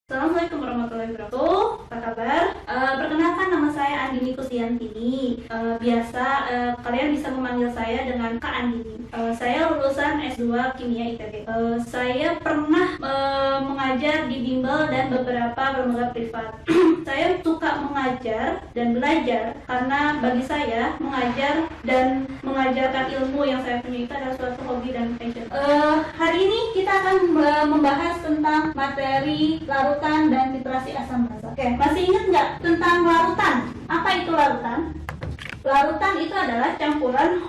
Assalamualaikum warahmatullahi wabarakatuh. Apa kabar? Perkenalkan, nama saya Andini Kustiantini. Kalian bisa memanggil saya dengan Kak Andini. Saya lulusan S2 Kimia ITB. Saya pernah mengajar di bimbel dan beberapa lembaga privat. Saya suka mengajar dan belajar karena bagi saya mengajar dan mengajarkan ilmu yang saya punya itu adalah suatu hobi dan passion. Hari ini kita akan membahas tentang materi larutan dan titrasi asam basa. Oke, masih ingat nggak tentang larutan? Apa itu larutan? Larutan itu adalah campuran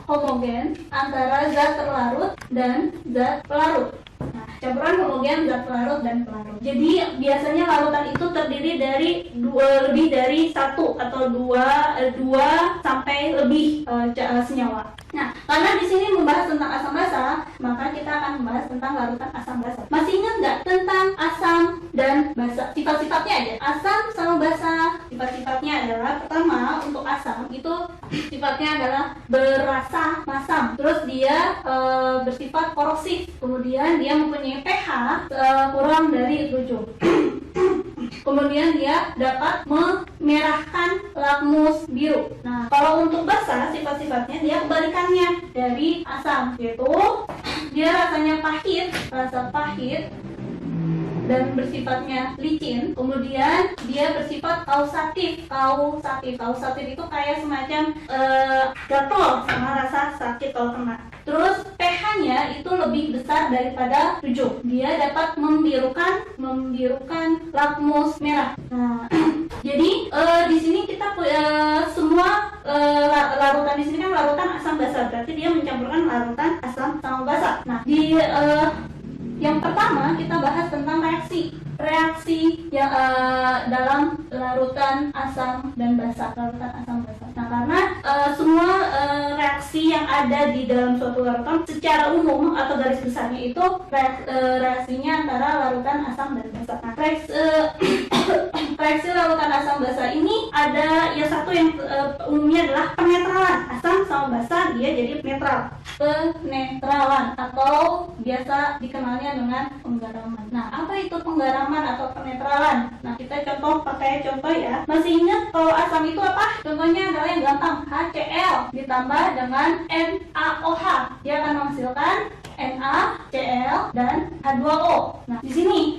homogen antara zat terlarut dan zat pelarut. Nah, campuran homogen, zat pelarut dan pelarut. Jadi biasanya larutan itu terdiri dari lebih dari satu atau dua sampai lebih senyawa. Nah, karena di sini membahas tentang asam basa, maka kita akan membahas tentang larutan asam basa. Masih ingat nggak tentang asam dan basa? Sifat-sifatnya aja. Asam sama basa. Sifat-sifatnya adalah, pertama, untuk asam itu sifatnya adalah berasa masam. Terus dia bersifat korosif. Kemudian dia mempunyai pH kurang dari 7. Kemudian dia dapat memerahkan lakmus biru. Nah, kalau untuk basa, sifat-sifatnya dia kebalikannya dari asam, yaitu dia rasanya rasa pahit dan bersifatnya licin. Kemudian dia bersifat kausatif. Kausatif itu kayak semacam gatel sama rasa sakit kalau kena. Terus pH-nya itu lebih besar daripada 7. Dia dapat membirukan lakmus merah. Nah, jadi di sini kita semua larutan di sini kan larutan asam basa, berarti dia mencampurkan larutan asam sama basa. Nah, yang pertama kita bahas tentang reaksi yang dalam larutan asam dan basa, Nah, karena semua reaksi yang ada di dalam suatu larutan secara umum atau garis besarnya itu reaksinya antara larutan asam dan basa. Nah, reaksi larutan asam basa ini ada yang satu yang umumnya adalah penetralan. Asam sama basa dia jadi netral. Penetralan atau biasa dikenalnya dengan penggaraman. Nah, apa itu penggaraman atau penetralan? Nah, kita pakai contoh ya. Masih ingat kalau asam itu apa? Contohnya adalah yang gampang, HCl ditambah dengan NaOH. Dia akan menghasilkan NaCl dan H2O. Nah, di sini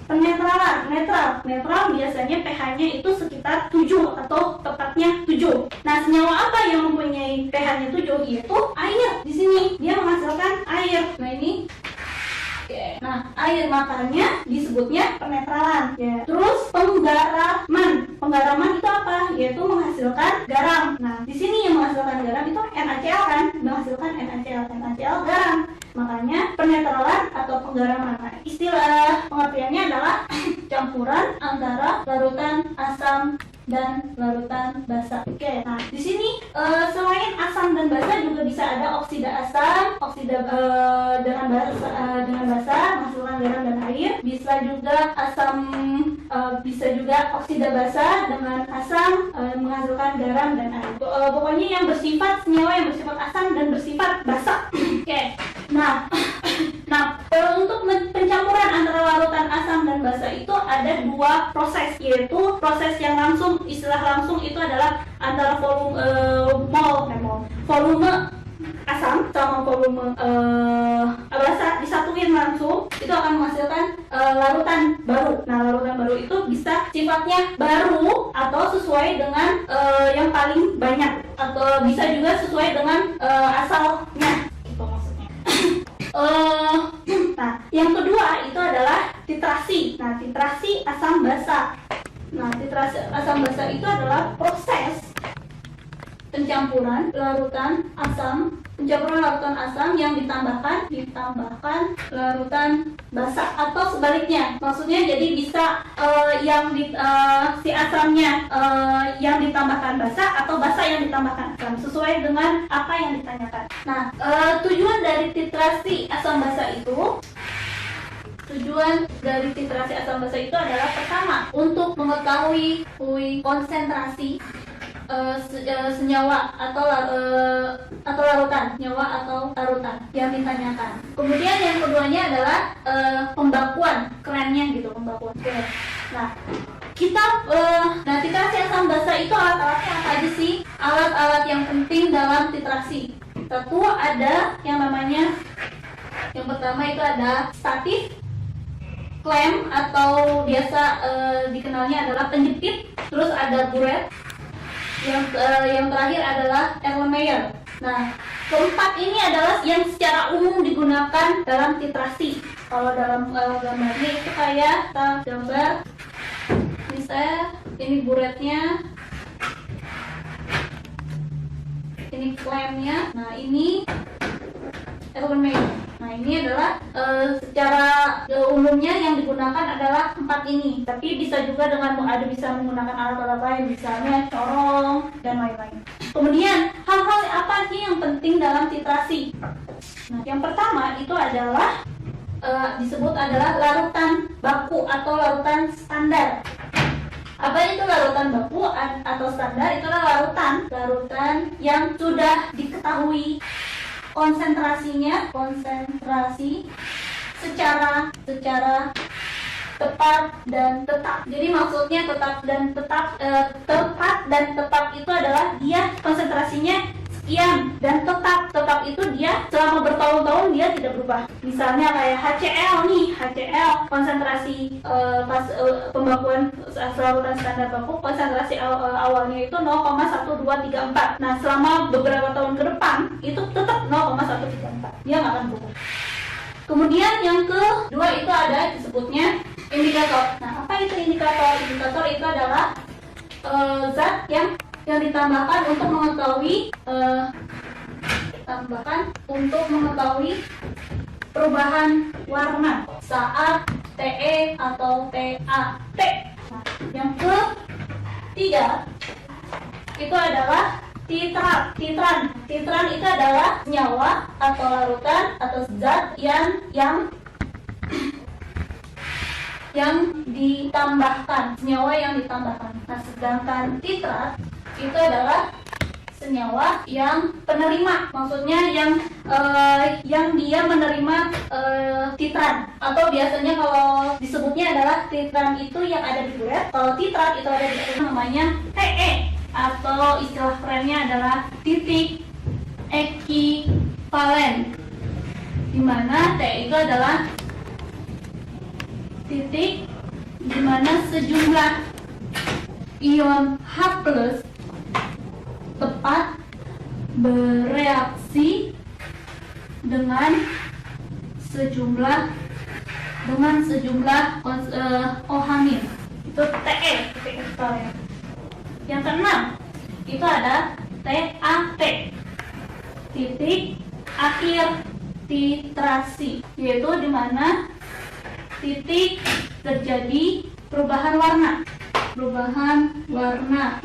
penetralan, netral biasanya pH-nya itu sekitar 7 atau tepatnya 7. Nah, senyawa apa yang mempunyai pH-nya 7? Yaitu air. Di sini dia menghasilkan air. Nah, ini Nah, air, makanya disebutnya penetralan ya. Terus penggaraman itu apa? Yaitu menghasilkan garam. Nah, di sini yang menghasilkan garam itu NaCl kan? Menghasilkan NaCl garam. Makanya penetralan atau penggaraman. Nah, istilah pengertiannya adalah campuran antara larutan asam dan larutan basa. Oke, nah di sini selain asam dan basa juga bisa ada oksida asam, dengan basa menghasilkan garam dan air. Bisa juga oksida basa dengan asam menghasilkan garam dan air. Pokoknya yang bersifat senyawa yang bersifat asam dan bersifat basa. Oke. Nah, untuk pencampuran antara larutan asam dan basa itu ada dua proses, yaitu proses yang istilah langsung itu adalah antara volume asam sama volume basa disatuin langsung, itu akan menghasilkan larutan baru. Nah, larutan baru itu bisa sifatnya baru atau sesuai dengan yang paling banyak, atau bisa juga sesuai dengan asalnya. Itu maksudnya. Nah, yang kedua itu adalah titrasi. Nah, titrasi asam basa. Nah, titrasi asam basa itu adalah proses pencampuran larutan asam yang ditambahkan larutan basa atau sebaliknya. Maksudnya jadi bisa si asamnya yang ditambahkan basa atau basa yang ditambahkan asam, sesuai dengan apa yang ditanyakan. Nah, tujuan dari titrasi asam basa itu adalah pertama, untuk mengetahui konsentrasi senyawa atau larutan, senyawa atau larutan yang ditanyakan. Kemudian yang keduanya adalah pembakuan, kerennya gitu, pembakuan. Oke. Nah, titrasi asam basa itu alat-alatnya apa aja sih? Alat-alat yang penting dalam titrasi. Satu ada yang namanya, yang pertama itu ada statif, klem atau biasa dikenalnya adalah penjepit, terus ada buret, yang terakhir adalah Erlenmeyer. Nah, keempat ini adalah yang secara umum digunakan dalam titrasi. Kalau dalam gambarnya itu kayak kita gambar, misalnya ini buretnya, ini klemnya, nah ini Erlenmeyer. Nah, ini adalah secara umumnya yang digunakan adalah empat ini. Tapi bisa juga bisa menggunakan alat-alat lain, misalnya corong dan lain-lain. Kemudian hal-hal apa sih yang penting dalam titrasi? Nah, yang pertama itu adalah disebut adalah larutan baku atau larutan standar. Apa itu larutan baku atau standar? Itu adalah larutan yang sudah diketahui konsentrasi secara tepat dan tetap. Jadi maksudnya tepat dan tetap itu adalah dia konsentrasinya sekian, dan tetap itu dia selama bertahun-tahun dia tidak berubah. Misalnya kayak HCl konsentrasi pas pembakuan larutan standar baku, konsentrasi awalnya itu 0,1234. Nah, selama beberapa tahun ke depan itu tetap 0,134, dia nggak akan berubah. Kemudian yang kedua itu ada disebutnya indikator. Nah, apa itu indikator? Indikator itu adalah zat yang ditambahkan untuk mengetahui perubahan warna saat TE atau TAT. Nah, yang ketiga itu adalah titran. Titran itu adalah senyawa atau larutan atau zat yang ditambahkan, senyawa yang ditambahkan. Nah, sedangkan titrat itu adalah senyawa yang penerima, maksudnya yang dia menerima titran, atau biasanya kalau disebutnya adalah titran itu yang ada di buret. Kalau titrat itu ada di namanya TE, atau istilah kerennya adalah titik ekivalen, dimana T itu adalah titik dimana sejumlah ion H+ tepat bereaksi dengan sejumlah OH-. Itu TE, titik ekivalen. Yang keenam itu ada TAT, titik akhir titrasi, yaitu di mana titik terjadi perubahan warna.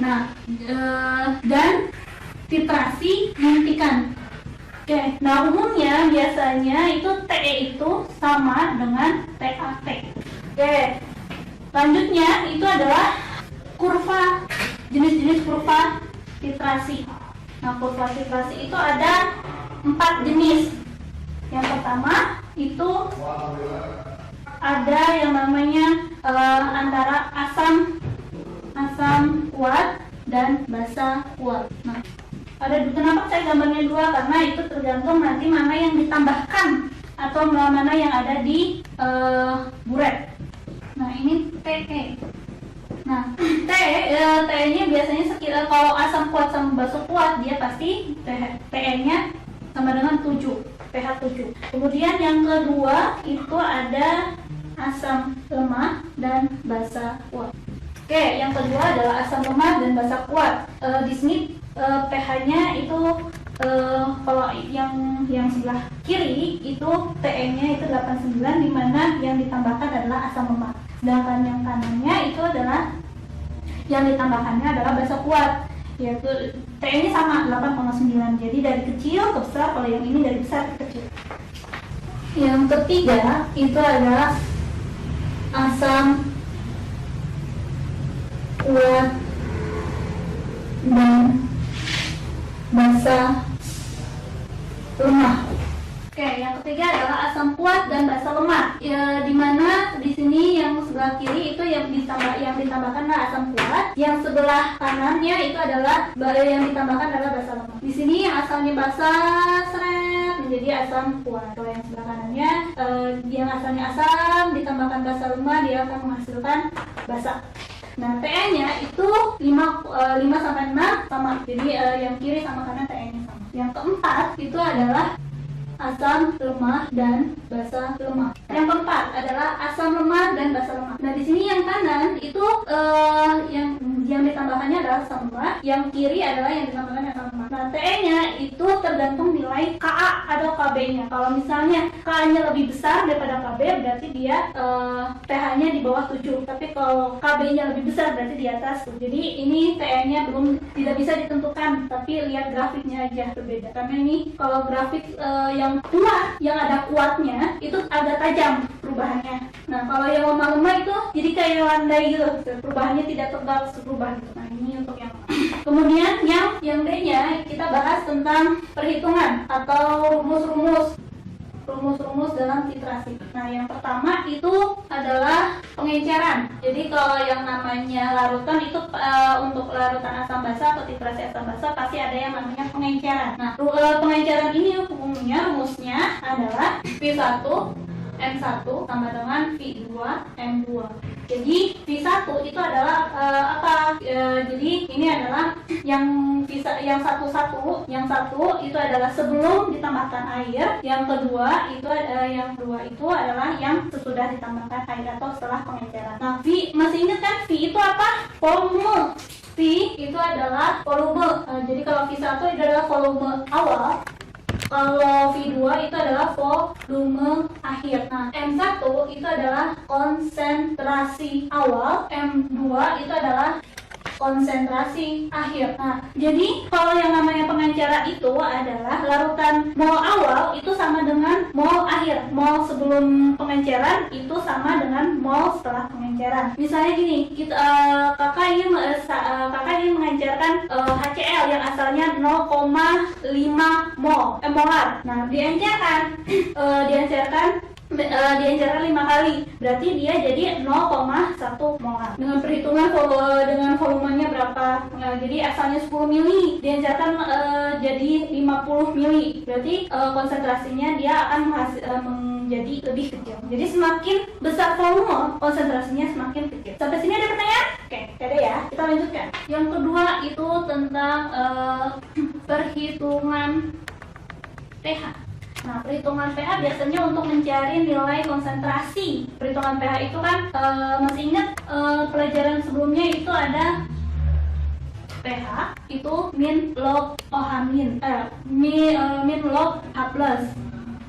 Nah, dan titrasi dihentikan. Oke, nah umumnya biasanya itu TE itu sama dengan TAT. Oke, lanjutnya itu adalah jenis-jenis kurva titrasi. Nah, kurva titrasi itu ada 4 jenis. Yang pertama itu ada yang namanya antara asam kuat dan basa kuat. Nah, kenapa saya gambarnya 2? Karena itu tergantung nanti mana yang ditambahkan atau mana yang ada di buret. Nah, ini TE. Nah, TE-nya biasanya sekitar, kalau asam kuat sama basa kuat, dia pasti TE-nya sama dengan 7, pH 7. Kemudian yang kedua itu ada asam lemah dan basa kuat. Oke, yang kedua adalah asam lemah dan basa kuat. Di sini pH-nya itu kalau yang sebelah kiri itu TE-nya itu 89, di mana yang ditambahkan adalah asam lemah. Sedangkan yang kanannya itu adalah yang ditambahkannya adalah basa kuat, yaitu TE-nya sama 8,9. Jadi dari kecil ke besar, kalau yang ini dari besar ke kecil. Yang ketiga itu adalah asam kuat dan basa lemah. Oke, yang ketiga adalah asam kuat dan basa lemah. Ya, dimana di sini yang sebelah kiri itu yang ditambahkan adalah asam kuat, yang sebelah kanannya itu adalah yang ditambahkan adalah basa lemah. Di sini yang asalnya basa seret menjadi asam kuat. Kalau yang sebelah kanannya yang asalnya asam ditambahkan basa lemah, dia akan menghasilkan basa. Nah, TE-nya itu 5 sampai 6 sama. Jadi yang kiri sama kanan TE-nya sama. Yang keempat itu adalah asam lemah dan basa lemah. Yang keempat adalah asam lemah dan basa lemah. Nah, di sini yang kanan itu yang ditambahkannya adalah asam lemah, yang kiri adalah yang ditambahkan asam lemah. Nah, TE-nya itu tergantung nilai Ka atau Kb-nya. Kalau misalnya Ka-nya lebih besar daripada Kb, berarti dia pH-nya di bawah 7. Tapi kalau Kb-nya lebih besar berarti di atas. Jadi ini TE-nya tidak bisa ditentukan, tapi lihat grafiknya aja berbeda. Karena ini kalau grafik yang kuat, yang ada kuatnya itu agak tajam perubahannya. Nah, kalau yang lemah-lemah itu jadi kayak landai gitu, perubahannya tidak tebal berubah gitu. Nah, ini untuk yang kemudian yang D-nya kita bahas tentang perhitungan atau rumus-rumus dalam titrasi. Nah, yang pertama itu adalah pengenceran. Jadi kalau yang namanya larutan itu untuk larutan asam basa atau titrasi asam basa pasti ada yang namanya pengenceran. Nah, pengenceran ini umumnya rumusnya adalah V1 M1 sama dengan V2 M2. Jadi V1 itu adalah apa? Jadi ini adalah yang satu itu adalah sebelum ditambahkan air. Yang kedua itu adalah yang sesudah ditambahkan air atau setelah pengenceran. Nah, V masih ingat kan V itu apa? Volume. V itu adalah volume. Jadi kalau V1 itu adalah volume awal. Kalau V2 itu adalah volume akhir. Nah, M1 itu adalah konsentrasi awal, M2 itu adalah konsentrasi akhir. Nah, jadi kalau yang namanya pengenceran itu adalah larutan mol awal itu sama dengan mol akhir. Mol sebelum pengenceran itu sama dengan mol setelah pengenceran. Misalnya gini, kakak ingin mengencerkan HCl yang asalnya 0,5 molar. Nah, diencerkan 5 kali, berarti dia jadi 0,1 molar. Dengan perhitungan dengan volumenya berapa? Jadi asalnya 10 mili, diencerkan jadi 50 mili, berarti konsentrasinya dia akan menjadi lebih kecil. Jadi semakin besar volume, konsentrasinya semakin kecil. Sampai sini ada pertanyaan? Oke, ada ya. Kita lanjutkan. Yang kedua itu tentang perhitungan pH. Nah, perhitungan pH biasanya untuk mencari nilai konsentrasi. Perhitungan pH itu kan masih ingat pelajaran sebelumnya itu ada pH itu min log OH min log H plus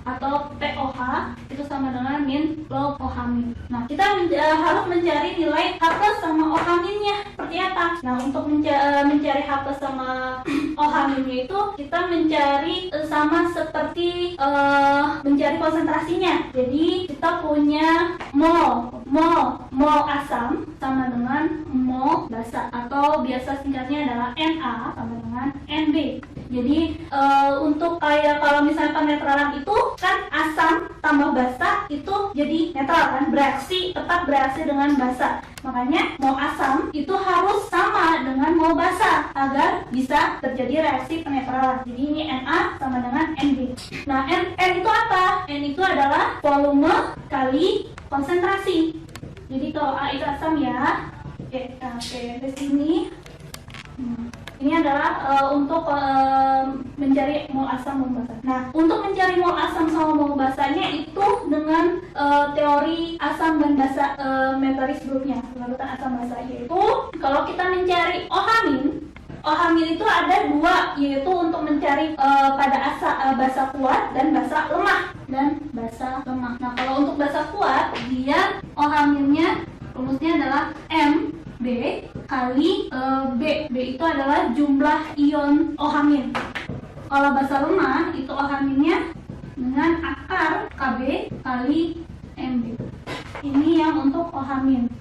atau POH itu sama dengan min log OH min. Nah, kita harus mencari nilai H plus sama OH minnya seperti apa. Nah, untuk mencari H plus sama OH minnya itu kita mencari sama seperti mencari konsentrasinya. Jadi kita punya mol asam sama dengan mol basa atau biasa singkatnya adalah Na sama dengan Nb. Jadi untuk kayak kalau misalnya penetralan itu kan asam tambah basa itu jadi netral kan, tepat bereaksi dengan basa. Makanya mol asam itu harus sama dengan mol basa agar bisa terjadi reaksi penetralan. Jadi ini Na sama dengan Nb. Nah, N itu apa? N itu adalah volume kali konsentrasi. Jadi kalau A itu asam ya. Oke, di sini. Ini adalah untuk mencari mol asam mol basa. Nah, untuk mencari mol asam sama mol basanya itu dengan teori asam dan basa metode sebelumnya, larutan asam basa, yaitu kalau kita mencari OH min itu ada dua, yaitu untuk mencari pada basa kuat dan basa lemah. Nah, kalau untuk basa kuat, dia OH minnya rumusnya adalah MB kali B. B itu adalah jumlah ion OH min. Kalau basa lemah itu OH minnya dengan akar Kb kali MB. Ini yang untuk OH min.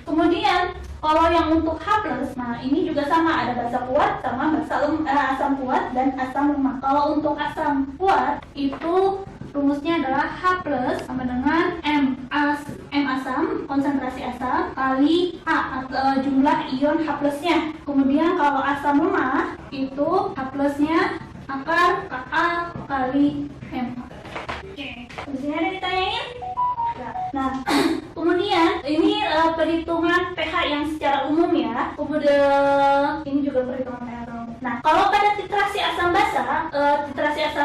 Kemudian Kalau yang untuk H+, nah ini juga sama, ada basa kuat sama asam kuat dan asam lemah. Kalau untuk asam kuat itu rumusnya adalah H+ sama dengan M asam, konsentrasi asam, kali A atau jumlah ion H+-nya. Kemudian kalau asam lemah itu H+-nya akar Ka kali M. Oke, di sini ada ditanyain? Nah, kemudian ini perhitungan pH yang secara umum ya. Kemudian ini juga perhitungan pH umum. Nah, kalau pada titrasi asam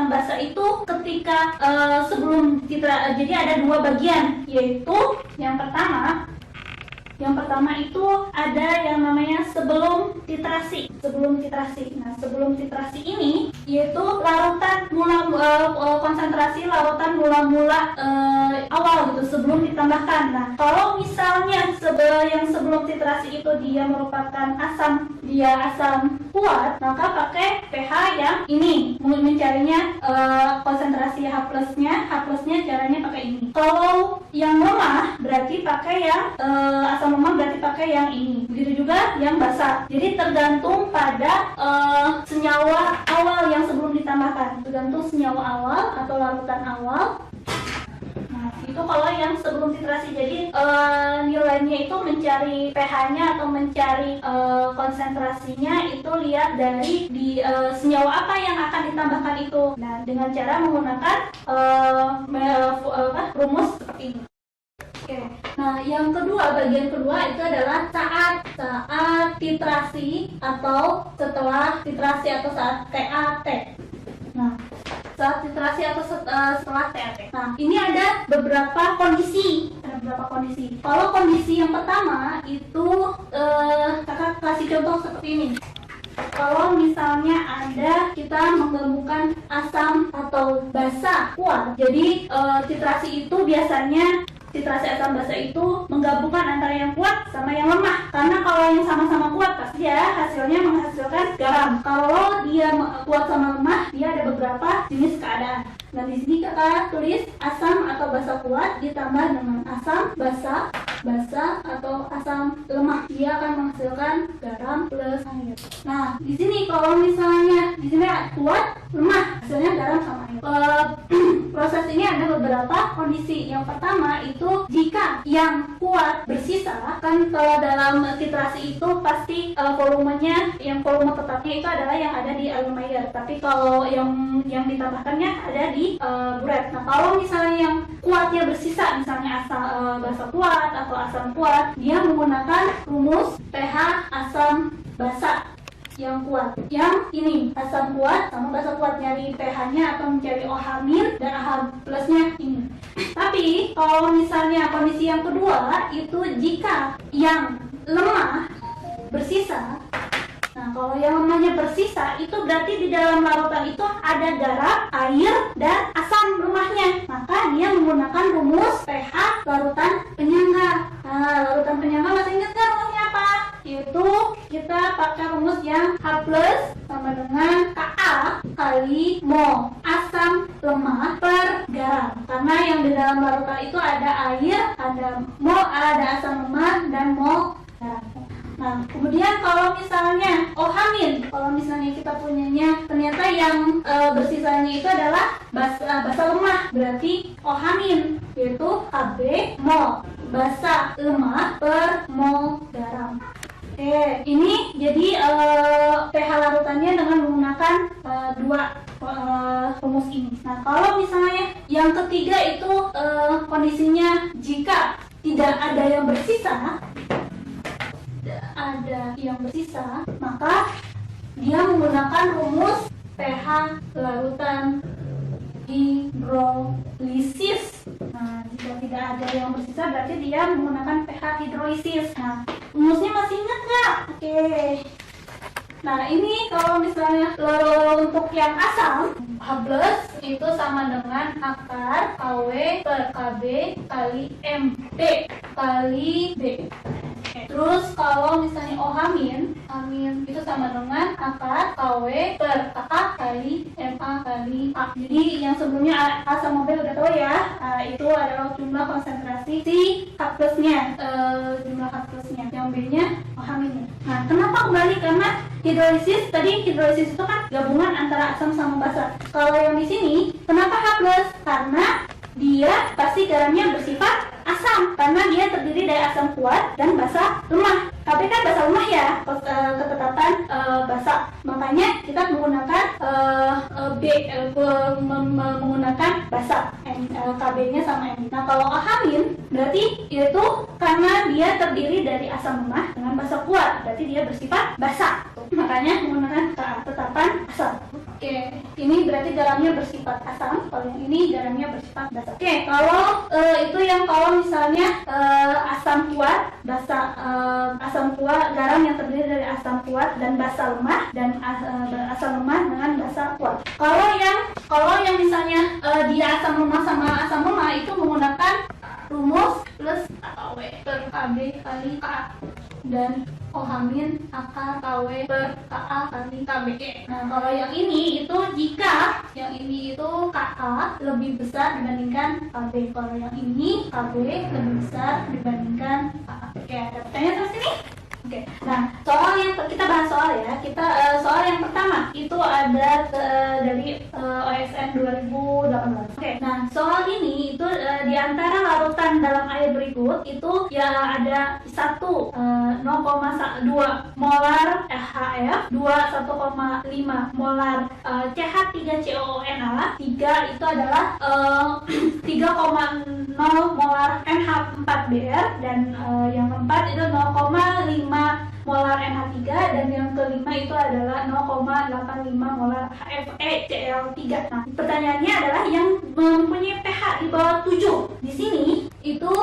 basa itu ketika sebelum jadi ada dua bagian, yaitu yang pertama itu ada yang namanya sebelum titrasi. Nah, sebelum titrasi ini yaitu larutan konsentrasi larutan mula-mula awal gitu sebelum ditambahkan. Nah, kalau misalnya yang sebelum titrasi itu dia merupakan asam kuat, maka pakai pH yang ini. Mencarinya konsentrasi H+-nya caranya pakai ini. Kalau yang lemah berarti pakai yang asam lemah berarti pakai yang ini. Begitu juga yang basa. Jadi tergantung pada senyawa awal yang sebelum ditambahkan. Tergantung senyawa awal atau larutan awal. Nah, itu kalau yang sebelum titrasi. Jadi nilainya itu mencari pH-nya atau mencari konsentrasinya itu lihat dari senyawa apa yang akan ditambahkan itu. Nah, dengan cara menggunakan rumus seperti ini. Oke. Nah, yang kedua, bagian kedua itu adalah saat titrasi atau setelah titrasi atau saat TAT. Nah, saat titrasi atau setelah TAT. Nah, ini ada beberapa kondisi. Kalau kondisi yang pertama itu kakak kasih contoh seperti ini. Kalau misalnya kita menggabungkan asam atau basa kuat, jadi titrasi itu biasanya titrasi asam basa itu menggabungkan antara yang kuat sama yang lemah. Karena kalau yang sama-sama kuat pasti ya hasilnya menghasilkan garam. Kalau dia kuat sama lemah, dia ada beberapa jenis keadaan. Nah, di sini kakak tulis asam atau basa kuat ditambah dengan asam basa atau asam lemah. Dia akan menghasilkan garam plus air. Nah, di sini kalau misalnya di sini kuat, lemah, hasilnya garam sama air. Proses ini ada beberapa kondisi. Yang pertama itu jika yang kuat bersisa, kan kalau dalam titrasi itu pasti volumenya, yang volume tetapnya itu adalah yang ada di alumni air. Tapi kalau yang ditambahkannya ada di buret. Nah, kalau misalnya yang kuatnya bersisa, misalnya basa kuat atau asam kuat, dia menggunakan rumus pH asam basa yang kuat. Yang ini asam kuat sama basa kuat, nyari pH-nya atau mencari OH- dan OH+-nya ini. Tapi kalau misalnya kondisi yang kedua itu jika yang lemah bersisa. Nah, kalau yang lemahnya bersisa itu berarti di dalam larutan itu ada garam, air, dan asam lemahnya. Maka dia menggunakan rumus pH larutan penyangga. Nah, larutan penyangga masih ingat kan rumusnya apa? Itu kita pakai rumus yang H+ sama dengan Ka kali mol asam lemah per garam. Karena yang di dalam larutan itu ada air, ada asam lemah, dan mol garam. Nah, kemudian kalau misalnya OH-, kalau misalnya kita punyanya ternyata yang bersisanya itu adalah basa lemah, berarti OH-, yaitu Kb mol basa lemah per mol garam. Oke, ini jadi pH larutannya dengan menggunakan dua rumus ini. Nah, kalau misalnya yang ketiga itu kondisinya jika tidak ada yang bersisa, maka dia menggunakan rumus pH larutan hidrolisis. Nah, jika tidak ada yang bersisa berarti dia menggunakan pH hidrolisis. Nah, rumusnya masih ingat nggak? Oke. Nah, ini kalau misalnya untuk yang asam, H+ itu sama dengan akar KW per KB kali MB kali B. Terus kalau misalnya amin itu sama dengan akar KW per KA kali MA kali A. Jadi yang sebelumnya A sama B udah tahu ya, itu adalah jumlah konsentrasi si H plusnya, jumlah H plusnya, yang B-nya aminnya. Nah, kenapa kembali? Karena hidrolisis, tadi hidrolisis itu kan gabungan antara asam sama basa. Kalau yang di sini, kenapa H plus? Karena dia pasti garamnya bersifat asam, karena dia terdiri dari asam kuat dan basa lemah. Tapi kan basa lemah ya, ketetapan basa. Makanya kita menggunakan menggunakan basa, KB-nya sama M. Nah, kalau amin berarti itu karena dia terdiri dari asam lemah dengan basa kuat, berarti dia bersifat basa. Makanya menggunakan ketetapan asam. Oke, ini berarti garamnya bersifat asam, kalau yang ini garamnya bersifat basa. Oke, kalau itu yang kalau misalnya asam kuat, basa asam kuat, garam yang terdiri dari asam kuat dan basa lemah, dan asam lemah dengan basa kuat. Kalau yang misalnya dia asam lemah sama asam lemah itu menggunakan rumus plus KW per KB kali KA dan amin akar KW per KA kali KB. Nah, kalau yang ini itu jika yang ini itu KA lebih besar dibandingkan KB. Kalau yang ini KB lebih besar dibandingkan KA. Oke, ada pertanyaan terus ini? Oke, nah soal yang kita bahas soal ya, soal yang pertama itu ada dari OSN 2018. Oke, nah soal ini itu di antara larutan dalam air berikut itu ya ada 0,2 molar HF, 1,5 molar CH3COONA, 3 itu adalah 3,0 molar NH4Br, dan yang keempat itu 0,5 molar NH3, dan yang kelima itu adalah 0,85 molar HFeCl3. Nah, pertanyaannya adalah yang mempunyai pH di bawah 7. Di sini itu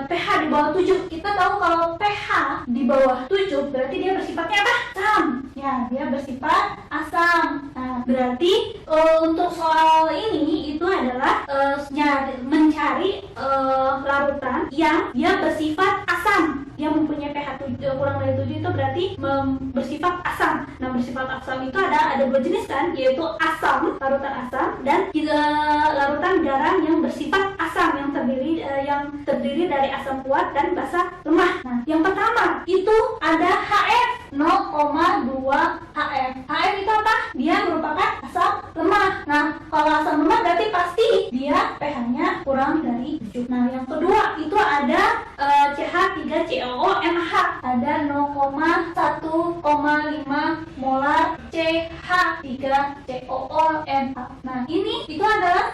pH di bawah 7. Kita tahu kalau pH di bawah 7 berarti dia bersifatnya apa? Asam. Ya, dia bersifat asam. Nah, berarti untuk soal ini itu adalah mencari larutan yang dia bersifat asam, yang mempunyai pH kurang dari 7 itu berarti bersifat asam. Nah, bersifat asam itu ada dua jenis kan, yaitu asam, larutan asam, dan larutan garam yang bersifat asam, yang terdiri dari asam kuat dan basa lemah. Nah, yang pertama itu ada HF 0,2 HF. HF itu apa? Dia merupakan asam lemah. Nah, kalau asam lemah berarti pasti dia pH-nya kurang dari 7. Nah, yang kedua itu ada CH3COONH, ada 0,1,5 molar CH3COONH. Nah, ini itu adalah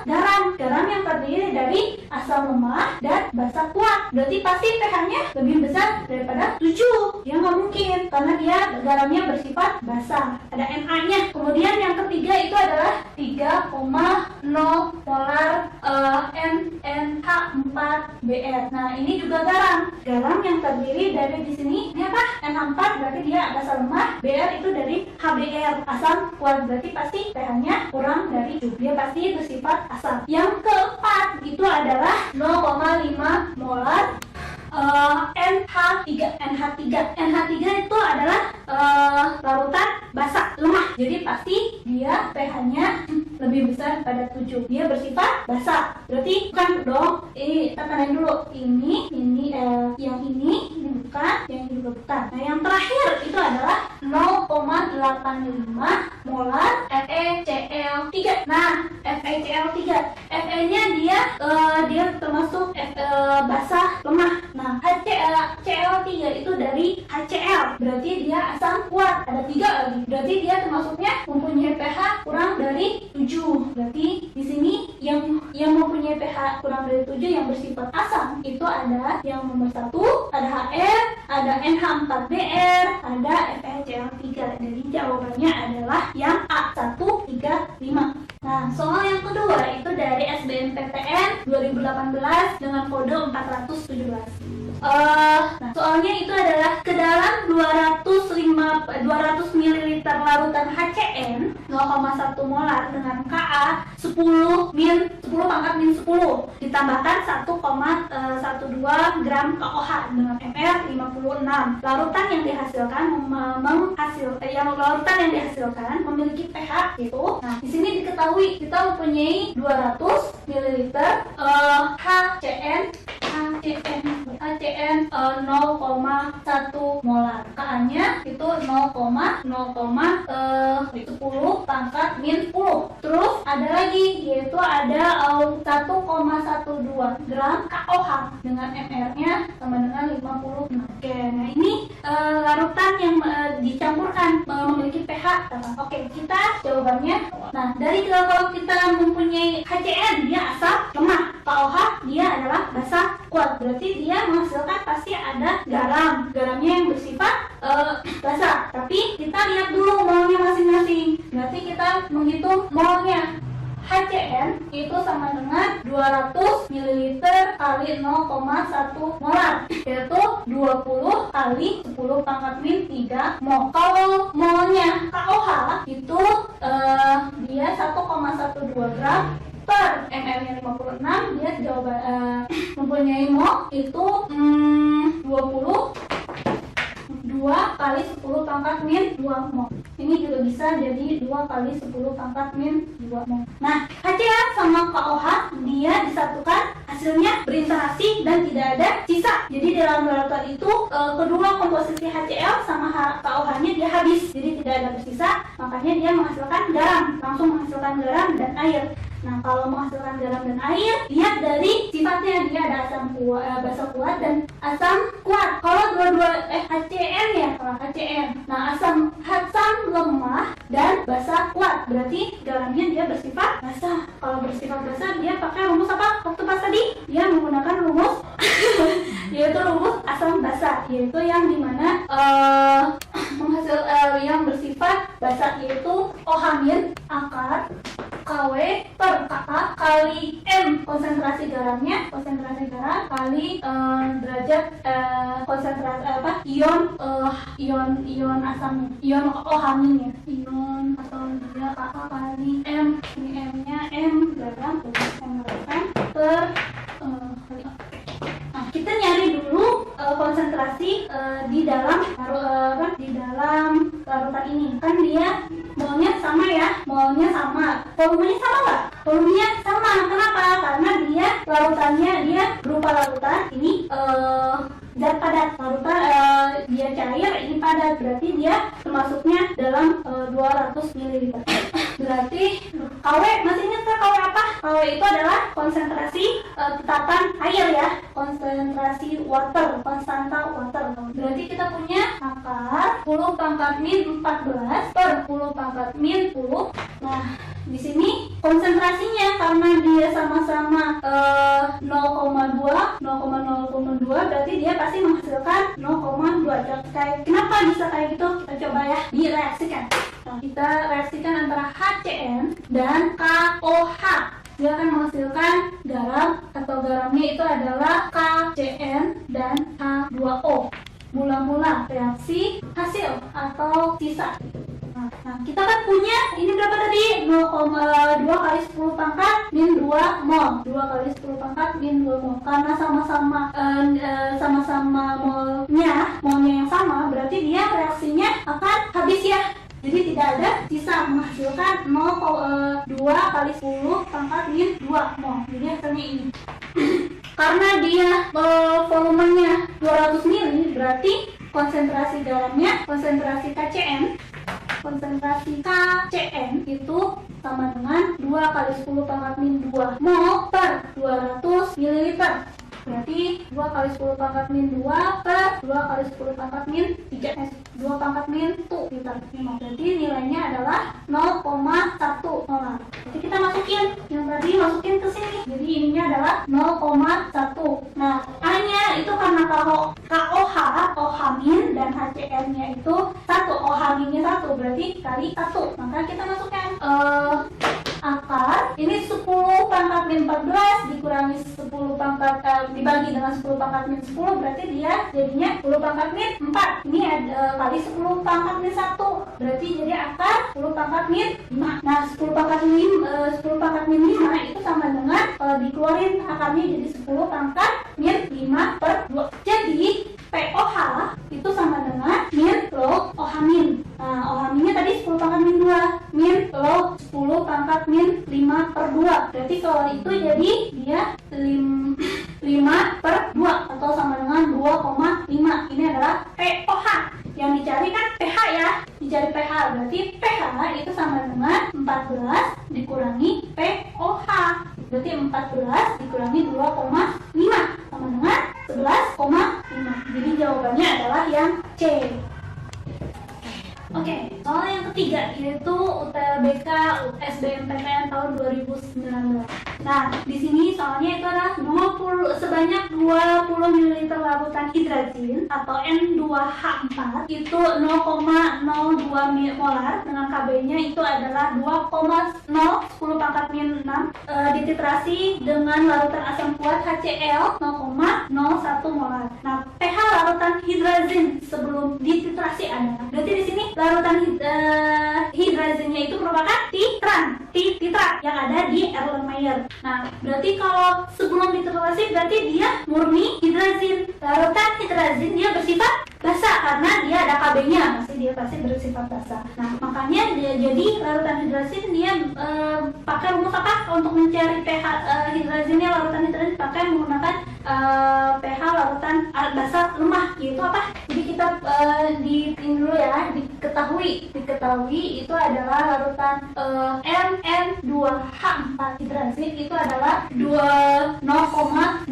garam yang terdiri dari asam lemah dan basa kuat. Berarti pasti pH-nya lebih besar daripada 7. Ya nggak mungkin, karena dia garamnya bersifat basa. Ada Na-nya. Kemudian yang ketiga itu adalah 3,0 molar NH4Br. Nah, ini juga garam yang terdiri dari di sini ini apa? NH4 berarti dia basa lemah, Br itu dari HBr, asam kuat, berarti pasti pH-nya kurang dari 7. Dia pasti bersifat asam. Yang keempat itu adalah 0,5 molar NH3. NH3 itu adalah larutan basa lemah. Jadi pasti dia pH-nya lebih besar pada 7. Dia bersifat basa. Berarti bukan dong. Ini kita tandain dulu. Yang ini bukan, yang ini juga bukan. Nah, yang terakhir itu adalah 0,85 molar FeCl3. Nah, FeCl3, Fe-nya dia termasuk basa lemah. Nah, HCl3 itu dari HCl, berarti dia asam kuat. Ada 3 lagi, berarti dia termasuknya mempunyai pH kurang dari 7. Berarti di sini yang mempunyai pH kurang dari 7 yang bersifat asam itu ada yang nomor 1, ada HF, ada NH4Br, ada FeCl3. Jadi jawabannya adalah yang A, 1, 3, 5. Nah, soal yang kedua itu dari SBMPTN 2018 dengan kode 417. Nah, soalnya itu adalah ke dalam 200 ml larutan HCN 0,1 molar dengan Ka 10 pangkat min 10 ditambahkan 1,12 gram KOH dengan MR 56. Larutan yang dihasilkan larutan yang dihasilkan memiliki pH gitu. Nah, di sini diketahui kita mempunyai 200 ml HCN 0,1 molar. K-nya itu 0,10 pangkat min 10. Terus ada lagi, yaitu ada 1,12 gram KOH dengan MR-nya sama dengan 50. Oke, nah ini larutan yang dicampurkan memiliki pH. Oke, kita jawabannya. Nah, dari kalau kita mempunyai HCN, dia asam lemah. KOH dia adalah basa kuat. Berarti dia menghasilkan pasti ada garam. Garamnya yang bersifat basa. Tapi kita lihat dulu molnya masing-masing. Berarti kita menghitung molnya. HCN itu sama dengan 200 ml kali 0,1 molar, yaitu 20 kali 10 pangkat min 3 mol. Kalau molnya KOH itu dia 1,12 gram per ml-nya 56. Dia mempunyai mol itu 2 kali 10 pangkat min 2 mol. Ini juga bisa jadi 2 kali 10 pangkat min 2 mol. Nah, HCl sama KOH dia disatukan, hasilnya berinteraksi dan tidak ada sisa. Jadi dalam larutan itu kedua komposisi HCl sama KOH-nya dia habis. Jadi tidak ada tersisa, makanya dia menghasilkan garam, langsung menghasilkan garam dan air. Nah, kalau menghasilkan garam dan air, lihat dari sifatnya, dia ada asam kuat, basa kuat dan asam kuat. Kalau HCN ya, kalau HCN. Nah, asam lemah dan basa kuat. Berarti garamnya dia bersifat basa. Kalau bersifat basa, dia pakai rumus apa? Waktu pas tadi dia menggunakan rumus yaitu rumus asam basa, yaitu yang dimana yang bersifat basa yaitu OH- akar KW per KA kali M konsentrasi garamnya, konsentrasi garam kali derajat konsentrasi ion asam, ion OH- ion atau dia KA kali M. Ini M-nya M gram per Nah, kita nyari dulu konsentrasi di dalam larutan ini. Kan dia molnya sama ya, molnya sama. Volumenya sama nggak? Volumenya sama. Kenapa? Karena dia larutannya dia berupa larutan ini zat padat. Larutan dia cair, ini padat. Berarti dia termasuknya dalam 200 ml. Berarti KW, masih ingat kan KW apa? KW itu adalah konsentrasi tetapan air ya, konsentrasi water, konstanta water. Berarti kita punya akar 10 pangkat min 14 per 10 pangkat min 10. Nah, di sini konsentrasinya karena dia sama-sama 0,02 berarti dia pasti menghasilkan 0,2. Kenapa bisa kayak gitu? Kita coba ya direaksikan. Nah, kita reaksikan antara HCN dan KOH. Dia akan menghasilkan garam atau garamnya itu adalah KCN dan H2O. Mula-mula reaksi hasil atau sisa. Nah, kita kan punya ini berapa tadi? 0,2 kali 10 pangkat min 2 mol. 2 kali 10 pangkat min 2 mol. Karena sama-sama molnya yang sama, berarti dia reaksinya akan habis ya. Jadi tidak ada sisa, menghasilkan 0,2 kali 10 pangkat min 2 mol. Jadi hasilnya ini. Karena dia volumenya 200 ml, berarti konsentrasi garamnya, konsentrasi KCN itu sama dengan 2 kali 10 pangkat min 2 mol per 200 ml. Berarti 2 kali 10 pangkat min 2 per 2 kali 10 pangkat min 3 2 pangkat min 2 liter. Berarti nilainya adalah 0,1 molar. Jadi kita masukin yang tadi, masukin ke sini. Jadi ininya adalah 0,1. Nah, A-nya itu karena kalau KOH, OH- dan HCN-nya itu 1, OH-nya 1 berarti kali 1. Maka kita masukkan akar ini 10 pangkat min 14 dikurangi 10 pangkat dibagi dengan 10 pangkat min 10, berarti dia jadinya 10 pangkat min 4. Ini ada kali 10 pangkat min 1, berarti jadi akar 10 pangkat min 5. Nah 10 pangkat min 5 itu sama dengan kalau dikeluarin akarnya jadi 10 pangkat min 5 per 2. Jadi POH itu sama dengan min log OH min. Nah, OH minnya tadi 10 pangkat min 2, min log 10 pangkat min 5 per 2. Berarti kalau itu jadi dia 5 per 2 atau sama dengan 2,5. Ini adalah POH. Yang dicari kan pH ya, dicari pH. Berarti pH itu sama dengan 14 dikurangi POH. Berarti 14 dikurangi 2,5 sama dengan 11,5. Jadi jawabannya adalah yang C. Oke, soal yang ketiga yaitu UTBK SBMPTN tahun 2019. Nah, di sini soalnya itu adalah sebanyak 20 ml larutan hidrazin atau N2H4 itu 0,02 molar dengan Kb-nya itu adalah 2,0 10 pangkat min 6 dititrasi dengan larutan asam kuat HCl 0,01 molar. Nah, pH larutan hidrazin sebelum dititrasi adalah, berarti di sini larutan hidrazinnya itu merupakan titrat yang ada di Erlenmeyer. Nah, berarti kalau sebelum dititrasi berarti dia murni hidrazin. Larutan hidrazin dia bersifat basa karena dia ada Kb-nya, dia pasti bersifat basa. Nah, makanya jadi larutan hidrazin dia pakai rumus apa untuk mencari pH hidrazinnya? Larutan hidrazin pakai menggunakan pH larutan basa lemah, yaitu apa? Jadi kita ini dulu ya, diketahui itu adalah larutan Mn2H4 hidrazin itu adalah 0,02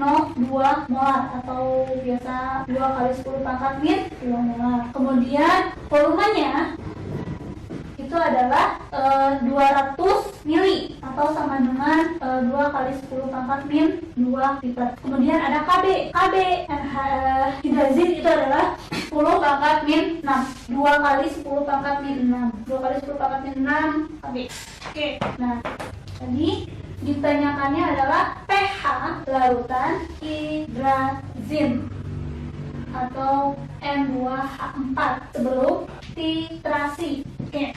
molar atau biasa 2 kali 10 pangkat min 2 molar. Kemudian volumenya itu adalah 200 mili atau sama dengan 2 kali 10 pangkat min 2 liter. Kemudian ada Kb hidrazin itu adalah 10 pangkat min 6, 2 kali 10 pangkat min 6, 2 kali 10 pangkat min 6 Kb. Oke, nah tadi ditanyakannya adalah pH larutan hidrazin atau N2H4 sebelum titrasi. Oke.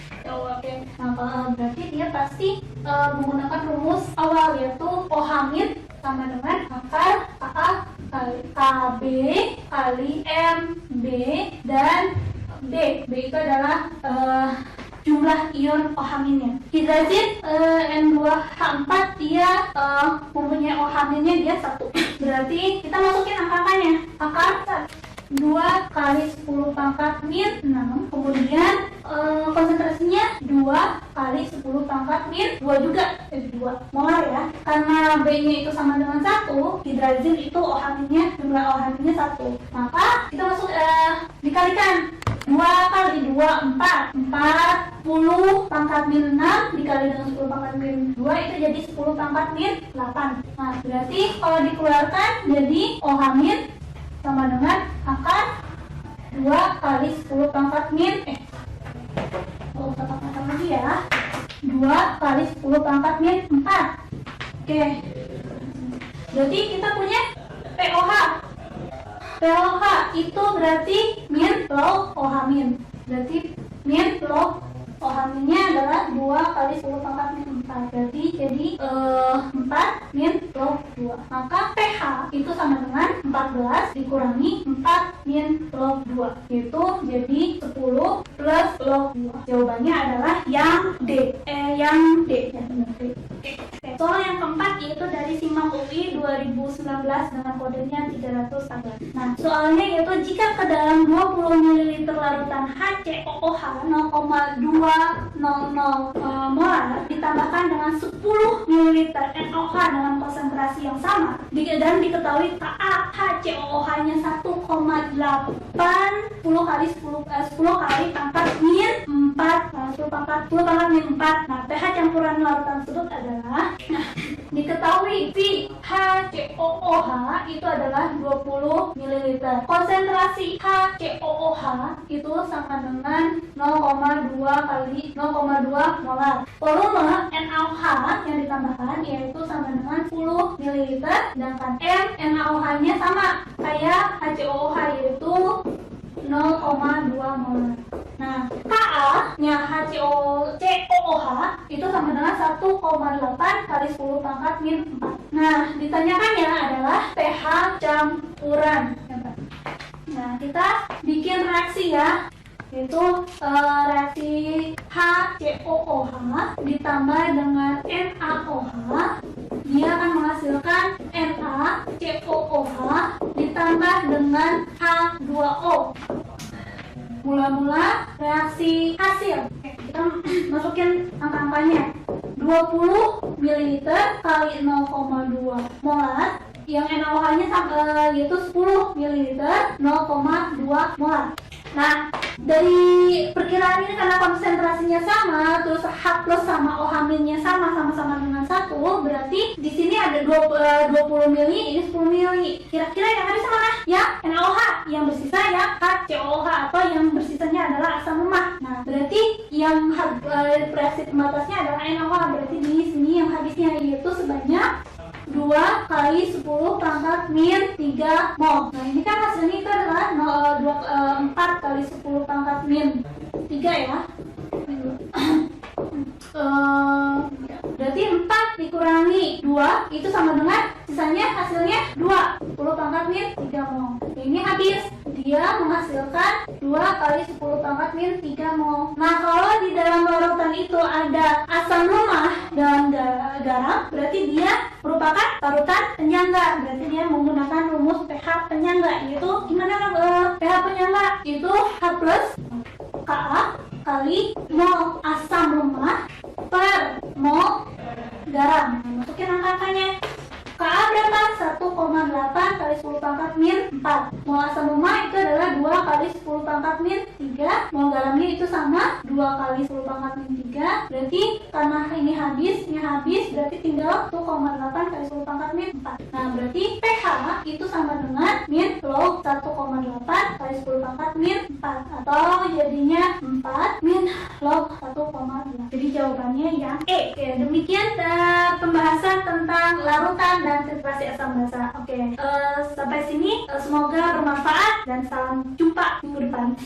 Nah, berarti dia pasti menggunakan rumus awal yaitu OH min sama dengan akar AA kali KB kali MB dan B. B itu adalah jumlah ion OH minnya. Hidrazin N2H4 dia mempunyai OH minnya dia 1. Berarti kita masukin angka-angkanya. Akar 2 kali 10 pangkat min 6, kemudian konsentrasinya 2 kali 10 pangkat min 2 juga, 2 molar ya. Karena B-nya itu sama dengan 1, hidrazin itu OH minnya, jumlah OH minnya 1. Maka kita masuk dikalikan 2 kali 2, 4 40 pangkat min 6 dikali dengan 10 pangkat min 2 itu jadi 10 pangkat min 8. Nah, berarti kalau dikeluarkan jadi OH min sama dengan akar 2 kali 10 pangkat min kata-kata lagi ya, 2 kali 10 pangkat min 4. Oke, berarti kita punya POH itu berarti min log OH min, berarti min log OH minnya adalah 2 kali 10 pangkat min 4, berarti jadi 4 min log 2. Maka pH itu sama dengan 14 dikurangi 4 min log 2, yaitu jadi 10 plus log 2. Jawabannya adalah yang D. Yang D. Soal yang keempat yaitu dari SIMAK UI 2019 dengan kodenya 314. Nah, soalnya yaitu jika ke dalam 20 ml larutan HCOOH 0,200 molar ditambahkan dengan 10 ml NOH dengan konsentrasi yang sama dan diketahui Ka HCOOH-nya 1,8 kali 10 kali pangkat min 4 10 pangkat min 4. Nah, pH campuran larutan tersebut adalah diketahui pH HCOOH itu adalah 20 ml. Konsentrasi HCOOH itu sama dengan 0,2 kali 0,2 molar. Volume NaOH yang ditambahkan yaitu sama dengan 10 ml, sedangkan NaOH-nya sama kayak HCOOH yaitu 0,2 molar. Nah, Ka-nya HCOOH itu sama dengan 1,8 kali 10 pangkat min 4. Nah, ditanyakannya adalah pH campuran. Nah, kita bikin reaksi ya, yaitu reaksi HCOOH ditambah dengan NaOH, dia akan menghasilkan NaCOOH ditambah dengan H2O. Mula-mula reaksi hasil, kita masukin angka-angkanya. 20 ml kali 0,2 molar, yang NaOH-nya yaitu 10 ml 0,2 molar. Nah, dari perkiraan ini karena konsentrasinya sama, terus H plus sama OH-nya sama-sama dengan 1, berarti di sini ada 20 mili, ini 10 mili. Kira-kira yang habis mana? Ya, NaOH. Yang bersisa ya HCOOH atau yang bersisanya adalah asam lemak. Nah, berarti yang reaksi pembatasnya adalah NaOH. Berarti di sini yang habisnya yaitu sebanyak 2 kali 10 pangkat min 3 mol. Nah, ini kan hasilnya itu adalah 4 kali 10 pangkat min 3 ya. Berarti 4 dikurangi 2 itu sama dengan sisanya hasilnya 2, 10 pangkat min 3 mol. Ini habis, dia menghasilkan 2 kali 10 pangkat min 3 mol. Nah, kalau di dalam larutan itu ada asam lemak dan garam, berarti dia merupakan larutan penyangga. Berarti dia menggunakan rumus pH penyangga, yaitu gimana pH penyangga? Itu H plus Ka kali mol asam lemak per mol garam. Masukin angka-angkanya. Ka berapa? 1,8 kali 10 pangkat min 4. Mol asam lemak itu adalah 2 kali 10 pangkat min 3. Mol garamnya itu sama 2 kali 10 pangkat min 3. Berarti karena ini habis, berarti tinggal 1,8 kali 10 pangkat min 4. Nah, berarti pH itu sama dengan min log 1,8 kali 10 pangkat min 4, atau jadinya 4 min log 1,8. Jadi jawabannya yang E. Oke, demikian pembahasan tentang larutan dan filtrasi asam basa. Oke, sampai sini semoga bermanfaat dan salam jumpa minggu depan.